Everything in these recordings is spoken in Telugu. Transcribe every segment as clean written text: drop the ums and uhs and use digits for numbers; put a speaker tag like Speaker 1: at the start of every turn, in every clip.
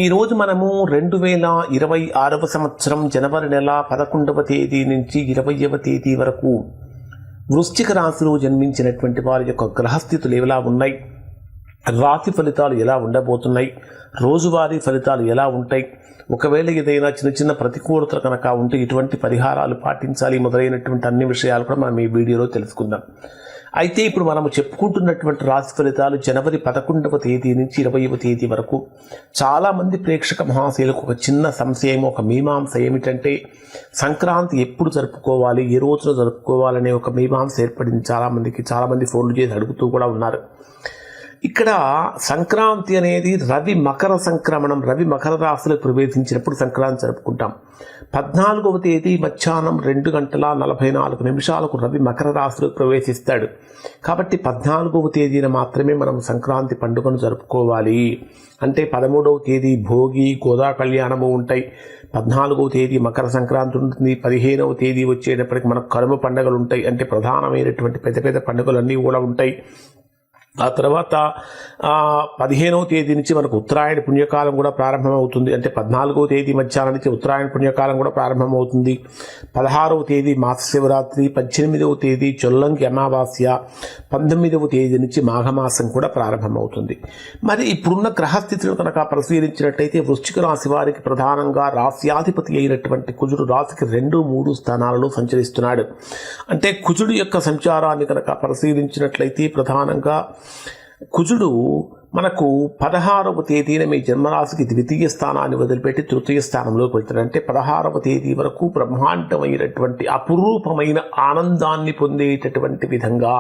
Speaker 1: ఈరోజు మనము 2026 సంవత్సరం జనవరి నెల 11వ తేదీ నుంచి 20వ తేదీ వరకు వృశ్చిక రాశిలో జన్మించినటువంటి వారి యొక్క గ్రహస్థితులు ఎలా ఉన్నాయి, రాశి ఫలితాలు ఎలా ఉండబోతున్నాయి, రోజువారీ ఫలితాలు ఎలా ఉంటాయి, ఒకవేళ ఏదైనా చిన్న ప్రతికూలతలు కనుక ఉంటే ఇటువంటి పరిహారాలు పాటించాలి మొదలైనటువంటి అన్ని విషయాలు కూడా మనం ఈ వీడియోలో తెలుసుకుందాం. అయితే ఇప్పుడు మనము చెప్పుకుంటున్నటువంటి రాశి ఫలితాలు జనవరి 11వ తేదీ నుంచి 20వ తేదీ వరకు. చాలామంది ప్రేక్షక మహాశయులకు ఒక చిన్న సంశయం, ఒక మీమాంస ఏమిటంటే సంక్రాంతి ఎప్పుడు జరుపుకోవాలి, ఏ రోజున జరుపుకోవాలనే ఒక మీమాంస ఏర్పడింది చాలామంది ఫోన్లు చేసి అడుగుతూ కూడా ఉన్నారు. ఇక్కడ సంక్రాంతి అనేది రవి మకర సంక్రమణం, రవి మకర రాశిలో ప్రవేశించినప్పుడు సంక్రాంతి జరుపుకుంటాం. 14వ తేదీ మధ్యాహ్నం 2:44 రవి మకర రాశిలో ప్రవేశిస్తాడు. కాబట్టి 14వ తేదీన మాత్రమే మనం సంక్రాంతి పండుగను జరుపుకోవాలి. అంటే 13వ తేదీ భోగి, గోదా కళ్యాణము ఉంటాయి, 14వ తేదీ మకర సంక్రాంతి ఉంటుంది, 15వ తేదీ వచ్చేటప్పటికి మనకు కనుమ పండుగలు ఉంటాయి. అంటే ప్రధానమైనటువంటి పెద్ద పండుగలన్నీ కూడా ఉంటాయి. ఆ తర్వాత 15వ తేదీ నుంచి మనకు ఉత్తరాయణ పుణ్యకాలం కూడా ప్రారంభమవుతుంది. అంటే 14వ తేదీ మధ్యాహ్నం నుంచి ఉత్తరాయణ పుణ్యకాలం కూడా ప్రారంభమవుతుంది. 16వ తేదీ మాస శివరాత్రి, 18వ తేదీ చొల్లంకి అమావాస్య, 19వ తేదీ నుంచి మాఘమాసం కూడా ప్రారంభమవుతుంది. మరి ఇప్పుడున్న గ్రహస్థితులు కనుక పరిశీలించినట్లయితే వృశ్చిక రాశి వారికి ప్రధానంగా రాశ్యాధిపతి అయినటువంటి కుజుడు రాశికి 2, 3 స్థానాలలో సంచరిస్తున్నాడు. అంటే కుజుడు యొక్క సంచారాన్ని కనుక పరిశీలించినట్లయితే ప్రధానంగా కుజుడు మనకు 16వ తేదీన మీ జన్మరాశికి ద్వితీయ స్థానాన్ని వదిలిపెట్టి తృతీయ స్థానంలోకి వెళ్తాడు. అంటే 16వ తేదీ వరకు బ్రహ్మాండమైనటువంటి అపురూపమైన ఆనందాన్ని పొందేటటువంటి విధంగా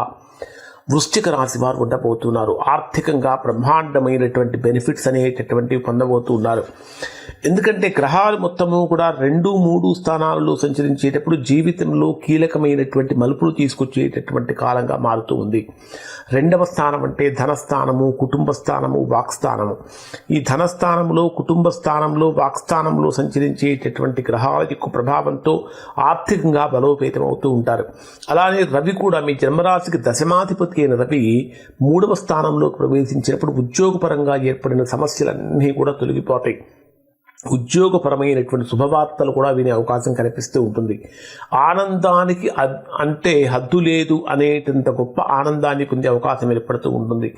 Speaker 1: వృశ్చిక రాశి వారు ఉండబోతున్నారు. ఆర్థికంగా బ్రహ్మాండమైనటువంటి బెనిఫిట్స్ అనేటటువంటివి పొందబోతున్నారు. ఎందుకంటే గ్రహాలు మొత్తము కూడా 2, 3 స్థానాలలో సంచరించేటప్పుడు జీవితంలో కీలకమైనటువంటి మలుపులు తీసుకొచ్చేటటువంటి కాలంగా మారుతూ ఉంది. 2వ స్థానం అంటే ధనస్థానము, కుటుంబ స్థానము, వాక్స్థానము. ఈ ధనస్థానంలో, కుటుంబ స్థానంలో, వాక్స్థానంలో సంచరించేటటువంటి గ్రహాల యొక్క ప్రభావంతో ఆర్థికంగా బలోపేతం అవుతూ ఉంటారు. అలానే రవి కూడా మీ జన్మరాశికి దశమాధిపతి అయిన రవి 3వ స్థానంలోకి ప్రవేశించినప్పుడు ఉద్యోగపరంగా ఏర్పడిన సమస్యలన్నీ కూడా తొలగిపోతాయి. ఉద్యోగపరమైనటువంటి శుభవార్తలు కూడా వినే అవకాశం కనిపిస్తూ ఉంటుంది. ఆనందానికి అంటే హద్దు లేదు అనేటంత గొప్ప ఆనందాన్ని పొందే అవకాశం ఏర్పడుతూ ఉంటుంది.